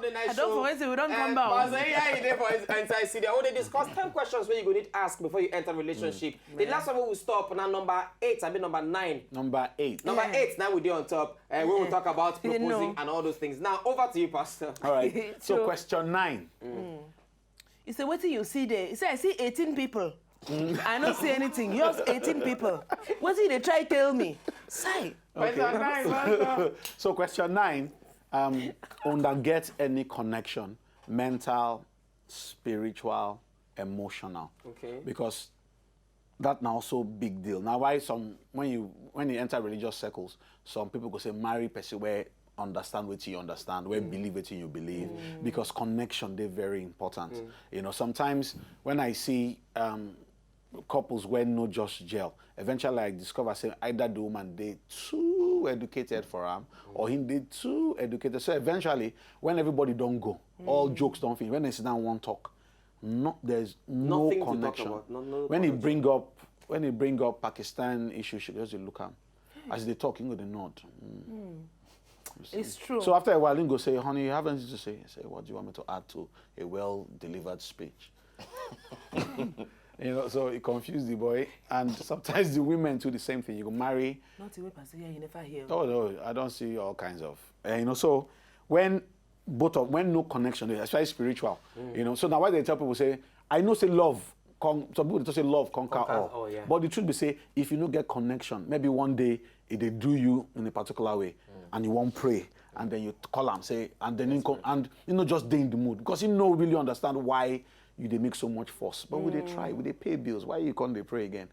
the night show. I don't forget we don't come back. But yeah, you there for inside city. Oh, they discuss 10 questions where you go need to ask before you enter relationship. The last one we will stop now number 8. I mean number 9. Number 8. Number 8. Now we do on top. We will talk about proposing and all those things. Now over to you, Pastor. All right. So question 9. You say, what do you see there? You say, I see 18 people. I don't see anything. Yours 18 people. What did they try to tell me? Say. Okay. So question 9. Get any connection, mental, spiritual, emotional. Okay. Because that's now also big deal. Now why when you enter religious circles, some people go say marry person where understand what you understand, where believe what you believe, because connection they're very important. You know, sometimes when I see couples where no just gel, eventually I discover say either the woman they too educated for him or him they too educated. So eventually when everybody don't go, all jokes don't finish, when they sit down one talk, there's no nothing connection. to talk about. No when he bring up Pakistan issue, she just look at him. As they talk, you go the nod. It's true. So after a while, you go say, honey, you have anything to say? I say, what do you want me to add to a well-delivered speech? You know, so it confused the boy. And sometimes the women do the same thing. You go marry. Not the way person you never hear. Oh, no, I don't see all kinds of. You know, so when no connection, especially spiritual, you know, so now why they tell people say, I know say love, some people they say love conquer all. Oh, yeah. But the truth be say, if you don't get connection, maybe one day they do you in a particular way, and you won't pray, and then you call them, say, and then you know just they in the mood because you know really understand why they make so much fuss. But would they try? Would they pay bills? Why you can't they pray again?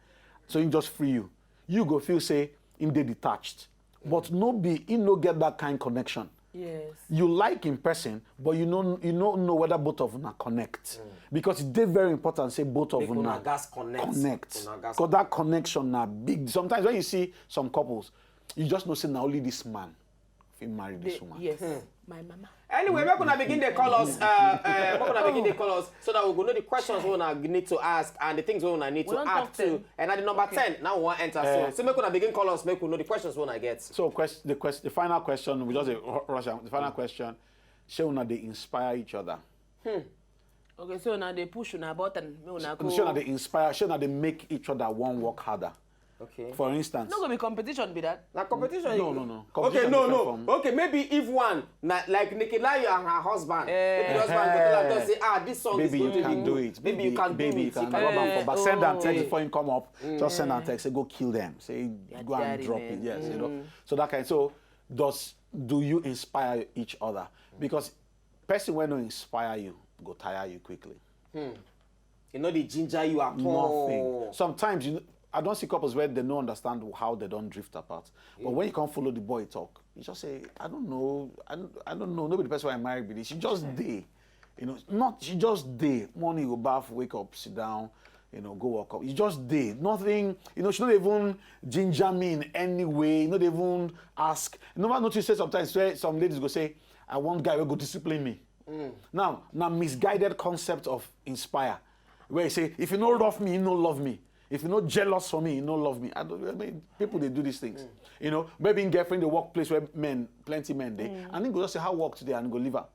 So he just free you. You go feel say him they detached, but no get that kind connection. Yes. You like in person, but you don't know whether both of them connect. Because it's very important say both of them connect. Because that connection na big. Sometimes when you see some couples, you just know say now only this man if he marry this woman. Yes. My mama. Anyway, we're gonna begin the call us. We're gonna begin the call us so that we're gonna know the questions we're gonna need to ask and the things we're gonna need to add to. And at the number 10, now we want to enter. So we're gonna begin call us, make we know the questions we're gonna get. So the final question, we just rush out. The final question, shall we they inspire each other? Okay, so now they push on a button. Shall they inspire? Shall they make each other one work harder? Okay. For instance. No gonna be competition, be that? Now competition. No. Okay, no. Okay, maybe if one like Nikolai and her husband, maybe the husband go tell her say, this song maybe is going to be you can do it. Maybe you can do it. You can but send and text before you come up. Just send and text. Say go kill them. Say go and drop it. Yes, you know. So that kind. So do you inspire each other? Because person when no inspire you go tire you quickly. You know the ginger you are nothing. Sometimes I don't see couples where they don't understand how they don't drift apart. But when you can't follow the boy talk, you just say, I don't know. Nobody the person why I married with this. She just day. You know, she just day. Morning go bath, wake up, sit down, you know, go walk up. You just day. Nothing, you know, she don't even ginger me in any way. Not even ask. You never notice say sometimes where some ladies go say, I want guy will go discipline me. Now misguided concept of inspire. Where you say, if you don't love me, you don't love me. If you're not jealous for me, you don't love me. I mean, people, they do these things. You know, maybe in girlfriend, the workplace where plenty men, and then go just say, how work today, and go leave her.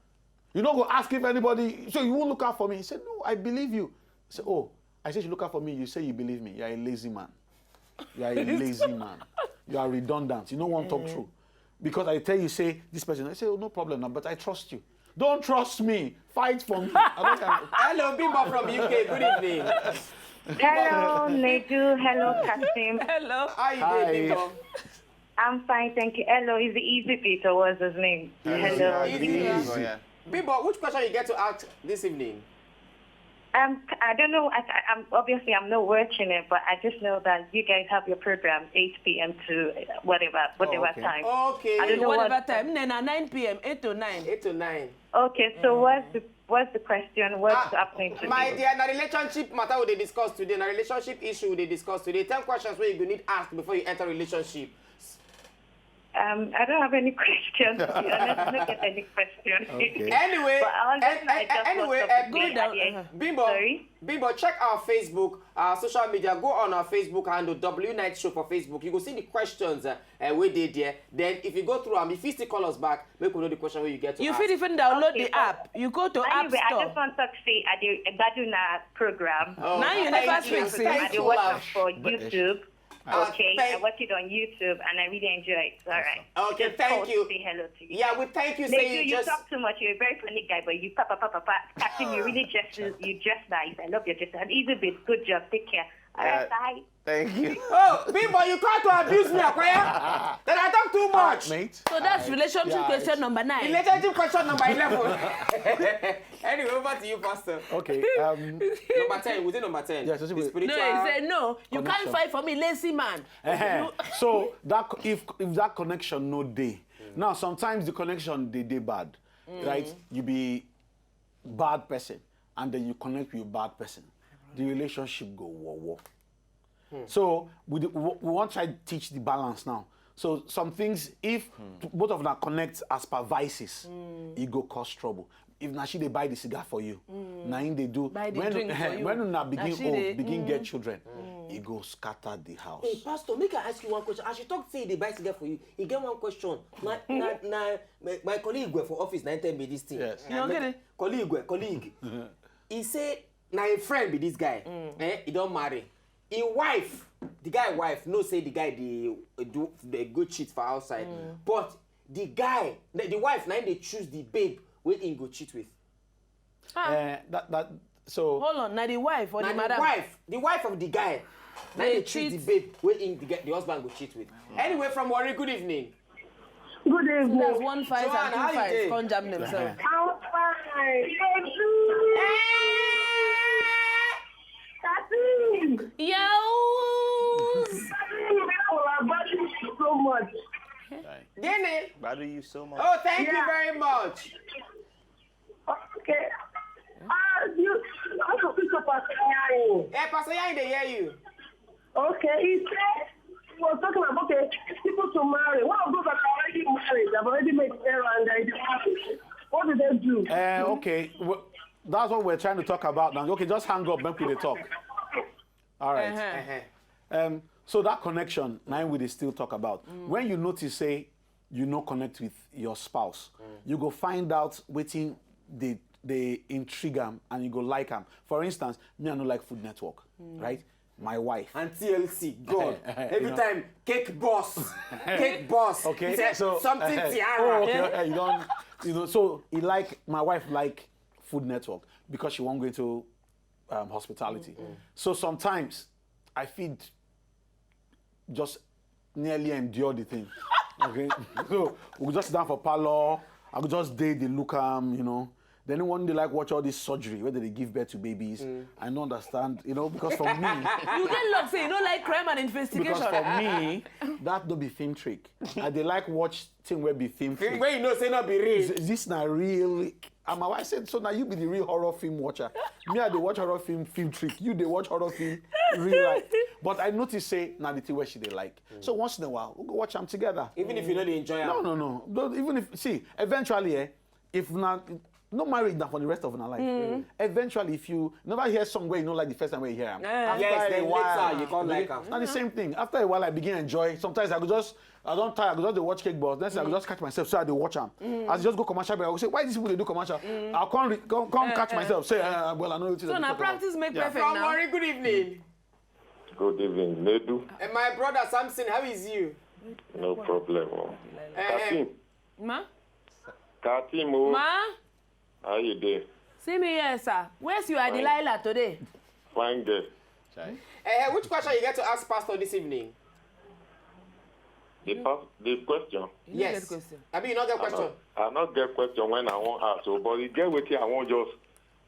You don't go ask if anybody, so you won't look out for me. He said, no, I believe you. I said, oh, I said you look out for me. You say you believe me. You're a lazy man. You are a lazy man. You are redundant. You don't want to talk true. Because I tell you, say, this person, I say, oh, no problem, but I trust you. Don't trust me. Fight for me. Hello, Bimbo from UK. Good evening. Hello, Nedu. Hello, Kasim. Hello. How you doing, I'm fine, thank you. Hello, is the easy Peter? What's his name? Hello. Easy. Bimbo, which question you get to ask this evening? I don't know. I'm obviously I'm not watching it, but I just know that you guys have your program 8 p.m. to whatever time. Okay. I don't know whatever time. 9 p.m. 8 to 9. 8 to 9. Okay. So what's the question? What's happening today? My dear, the relationship matter we discuss today. The relationship issue we discuss today. 10 questions where you need ask before you enter relationship. I don't have any questions. I don't get any questions. Okay. Anyway, Bimbo, Sorry? Bimbo, check our Facebook, our social media. Go on our Facebook handle, W Night Show for Facebook. You go see the questions we did there. Then if you go through them, if you still call us back, make we know the question where you get to You ask. feel even download the app. You go to App Anyway, Store. I just want to say at the Baduna program. Oh, Now you thank never you. speak, see? I Thank do you, watch love. it for YouTube. Okay, I thank- watch it on YouTube and I really enjoy it. All right. Okay, Just thank called you. to say hello to you. Yeah, we thank you. Lady, Say you just. talk too much. You're a very funny guy, but you Captain, you really you dress nice. I love your dress. And easy bit. Good job. Take care. All right, bye. Thank you. Oh, Bimbo, you can't to abuse me, Akwaya. Then I talk too much. Mate. So that's relationship Yeah, question number 9. Relationship question number 11. Anyway, over to you, Pastor. Okay. Number 10. Was it number 10? Yes, it's The with- spiritual. No, he said no. You Connection. can't fight for me, lazy man. So that if that connection no day. Now sometimes the connection they bad, right? You be bad person and then you connect with a bad person. The relationship go war. So we want to try to teach the balance now. So some things, if both of them connect as per vices, it go cause trouble. If Nashi they buy the cigar for you, now they do. Buy the drink for you. When you begin Nashi old, they- begin get children, it go scatter the house. Hey, Pastor, make I ask you one question. As you talk, say they buy cigar for you. You get one question. My colleague for office, now tell me this thing. Yes. You don't get it? Colleague. He say, now a friend be this guy. He don't marry. His wife, the guy wife, no say the guy they go cheat for outside. But the guy, the wife, now they choose the babe where he go cheat with. So Hold on, now the wife or Now the madam? the wife of the guy, now They they choose cheat. the babe where the husband go cheat with. Anyway, from Warri, good evening. Good evening. That's 1 5 Joanna, and how 2 you 5. doing? Can't jam themselves. I'm fine. Kathy! Yo! I value you so much. Guinea. Value you so much. Oh, thank you Yeah. very much. Okay. You also pick up a scenario. Hey, Pastor Yang, they hear you. Okay, he said he was talking about people to marry. One of those that are already married, have already made error and they're married. What do they do? okay, that's what we're trying to talk about now. Okay, just hang up, make we dey talk. All right. So that connection, now we dey still talk about. When you notice, say, you no connect with your spouse, you go find out waiting they intrigue them and you go like them. For instance, me I no like Food Network, right? My wife. And TLC, God. Every know. time, cake boss. Cake boss. Okay, He said, so something tiara. Oh, okay, you don't, so my wife like Food Network because she won't go into hospitality. So sometimes I feed just nearly endure the thing. Okay, so we just sit down for parlor. I could just date the look Then one they like watch all this surgery where they give birth to babies. I don't understand, because for me. You get luck, say you don't like crime and investigation. Because for me, that don't be film trick. And they like watch thing where be film trick. Where you know say not be real. This not real. And my wife said, so now you be the real horror film watcher. Me, I dey watch horror film trick. You they watch horror film real life. But I notice say now the thing where she they like. So once in a while, we'll go watch them together. Even if you know they enjoy it. No. Don't, even if eventually, if not. No marriage now for the rest of our life. Eventually, if you never hear song where you know like the first time where you hear them. Yes, then later you can't like them. And the same thing. After a while, I begin enjoy. Sometimes I don't tire. I go just dey watch Cake Boss. Then I go just catch myself. So I dey watch them. As you just go commercial break, I go say, why these people they do commercial? I'll come catch myself. Say, well, I know it is. So now practice make perfect From now. Warri, good evening. Good evening, Nedu. And my brother Samson, how is you? No problem. Katim. Ma? Katim, oh. Ma? How you doing? See me here, sir. Where's your Delilah today? Fine girl. Which question you get to ask Pastor this evening? The question. You don't Yes. get question. I mean, you not get question. I not get question when I want ask, so, but you get with it, I want just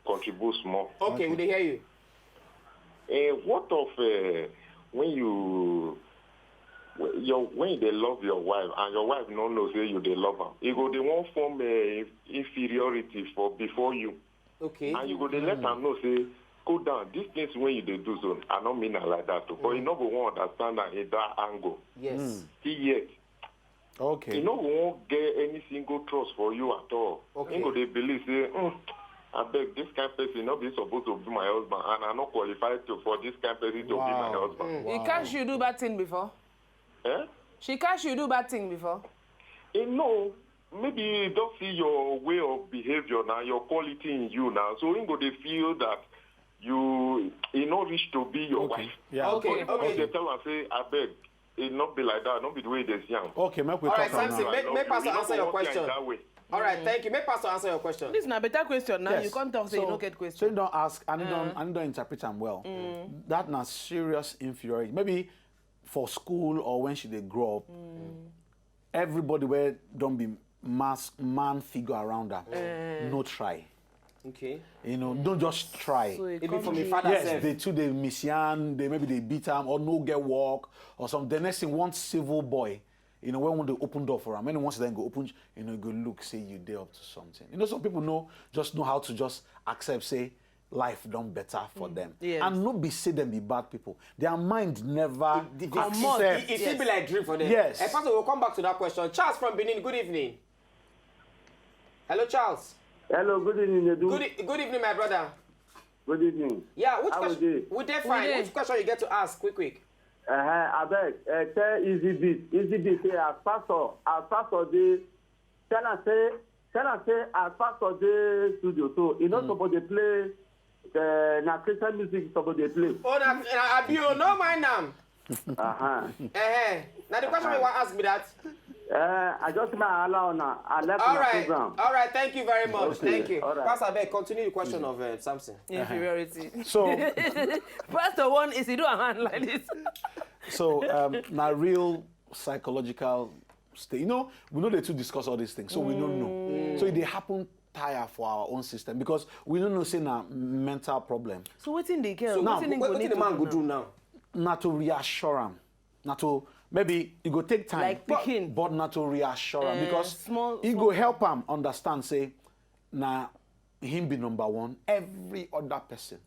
contribute small. Okay, we dey hear you. What of when they love your wife and your wife no know say you they love her, you go they won't form inferiority for before you, Okay. and you go they let them know say go down. These things when you they do so, I don't mean it like that too, but you know go won't understand that in that angle. Yes. See yet. Okay. You know, won't get any single trust for you at all. Okay. You know, they believe, say, I beg this kind of person not be supposed to be my husband, and I'm not qualified for this kind of person to be my husband. He catch you do bad thing before? Eh? She catch you do bad thing before? No, maybe you don't see your way of behavior now, your quality in you now. So you go they feel that you not reach to be your wife. Yeah. Okay. They tell her say, I beg, it not be like that, not be the way they young. Okay, make we All talk right, now. Samson, make Pastor answer your question. That way. All right, thank you. Make Pastor answer your question. This is a better question now. Yes. You can't talk say you don't get So question. you don't ask and you don't interpret them well. That na serious inferiority. Maybe for school or when she they grow up, everybody where don't be man figure around her. No try. Okay. You know, don't just try. So it Even come from the to- father Yes, self. they too they mission, they maybe they beat him or no get work or some. The next thing, one civil boy, you know, when they open door for him, when he wants to then go open, you know, go look, say you there up to something. You know, some people just know how to just accept, say life done better for them, Yes. and not be say them be bad people. Their mind never accept. It should be like dream for them. Yes. Pastor, we'll come back to that question. Charles from Benin, good evening. Hello, Charles. Hello, good evening, Edu. Good evening, my brother. Good evening. Yeah, which How question? are you? We're there fine. there. Which question you get to ask? Quick. I beg, tell Easy Beat, say as pastor dey, tell am say as pastor dey studio, so you not supposed to play na Christian music supposed to play. Oh, na Abio, no mind them. Now the question you want to ask me that. I just my allow now. I left All my right. program. All right. Thank you very much. Okay. Thank you. All right. Pastor, Abeg, continue the question of Samson. Inferiority. So, Pastor one is he do a hand like this. now real psychological state. You know, we know they to discuss all these things, so we don't know. So they happen tire for our own system because we don't know say na mental problem. So what in the girl? So now, Wetin him what go need the to man do go do now? Not to reassure him, not to maybe it go take time, Like pikin. but not to reassure him because small- it go help him understand. Say, now him be number one, every other person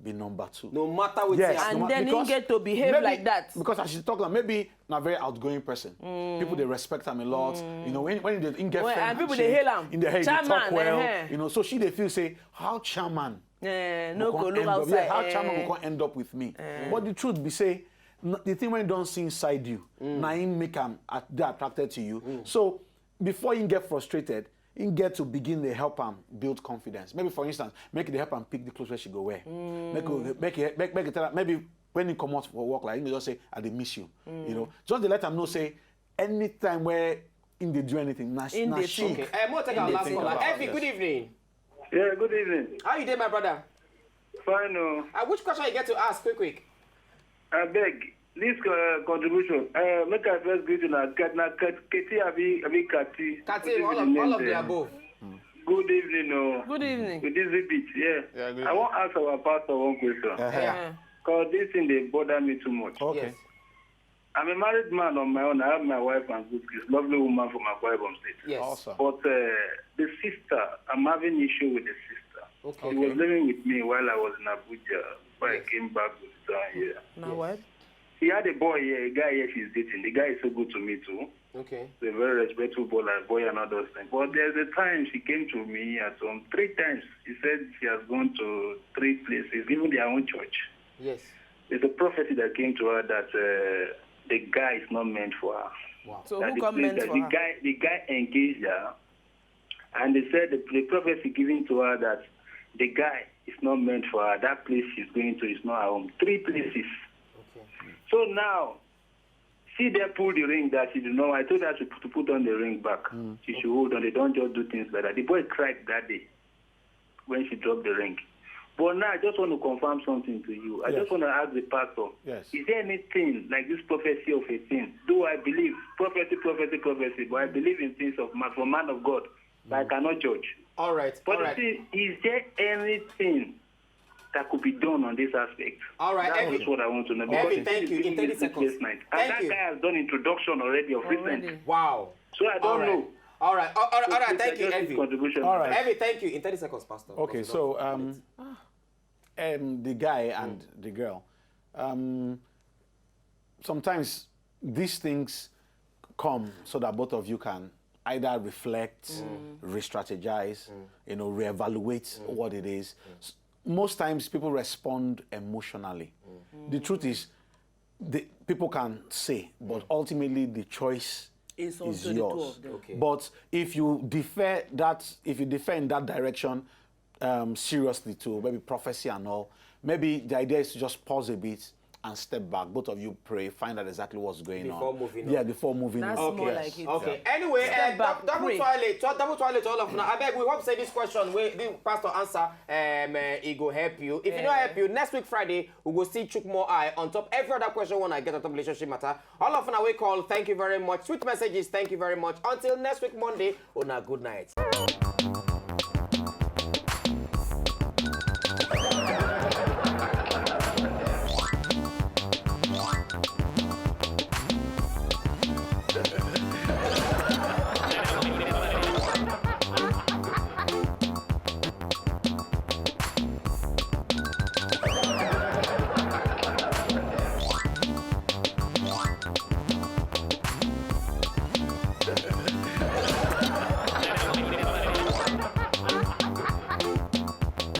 be number two. No matter what. Yes, And no ma- then he because get to behave maybe- like that. Because as she talk, like maybe not very outgoing person. People they respect him a lot. You know, when they get Well, friend and people they handshake, hail am. in the head, they talk Chairman, well. You know, so she they feel say how chairman. No go look end up, outside. how chairman go end up with me. But the truth be say, the thing when you don't see inside you, now him make him they attracted to you. So before you get frustrated, you get to begin to help him build confidence. Maybe for instance, make it help him pick the clothes where she go wear. Make it tell her, maybe when he come out for work, like you just say, I dey miss you. You know, just to let him know say anytime where in they do anything, na she. Okay. More take our last think caller. about Effie, this. good evening. Yeah, good evening. How you doing, my brother? Fine. Which question you get to ask? Quick. I beg this contribution. Make I first greet you na Kati abi Kati. Kati, all of the above. Good evening, Good evening. With this bit, Yeah, good I want to ask our pastor one question. Yeah. Because this thing they bother me too much. Okay. Yes. I'm a married man on my own. I have my wife and good kids. Lovely woman from Akwa Ibom State. Yes. Awesome. But the sister, I'm having issue with the sister. Okay. She was living with me while I was in Abuja. Before I came back to town here. Now what? She had a boy here, a guy here she's dating. The guy is so good to me too. Okay. He's a very respectful boy and all those things. But there's a time she came to me at home 3 times. She said she has gone to 3 places, even their own church. Yes. There's a prophecy that came to her that the guy is not meant for her. Wow. So That who the, come meant that for the her? guy engaged her, and they said the prophecy given to her that the guy is not meant for her. That place she's going to is not her home. 3 places. Okay. So now, see them pull the ring that she didn't know. I told her to put on the ring back. She should hold on. They don't just do things like that. The boy cried that day when she dropped the ring. But now I just want to confirm something to you. I Yes. just want to ask the pastor, Yes. is there anything like this prophecy of a thing? Do I believe prophecy, but I believe in things of man, for man of God, but I cannot judge. All right. But All right. is there anything that could be done on this aspect? All right, That's Evan. just what I want to know. Evan, Because thank you. In 30 this seconds. night. Thank And that you. guy has done introduction already of recent. Wow. So I All don't right. know. All right. All right. Thank you, Just his Evie. contribution. All right. Evie, thank you. In 30 seconds, Pastor. Okay, Because so the guy and the girl, sometimes these things come so that both of you can either reflect, re-strategize, you know, reevaluate what it is. Most times people respond emotionally. The truth is, people can say, but ultimately the choice is yours. Okay. But if you defer in that direction seriously to maybe prophecy and all, maybe the idea is to just pause a bit and step back. Both of you pray, find out exactly what's going on. Before moving on. Yeah, before moving That's on. more like it. Okay. Anyway, double toilet to all of now. I beg, we hope say this question the pastor answer. It go help you. If you don't help you, next week Friday we will see chook more eye on top every other question when I get on top relationship matter. All of now we call. Thank you very much. Sweet messages. Thank you very much. Until next week Monday. Una good night.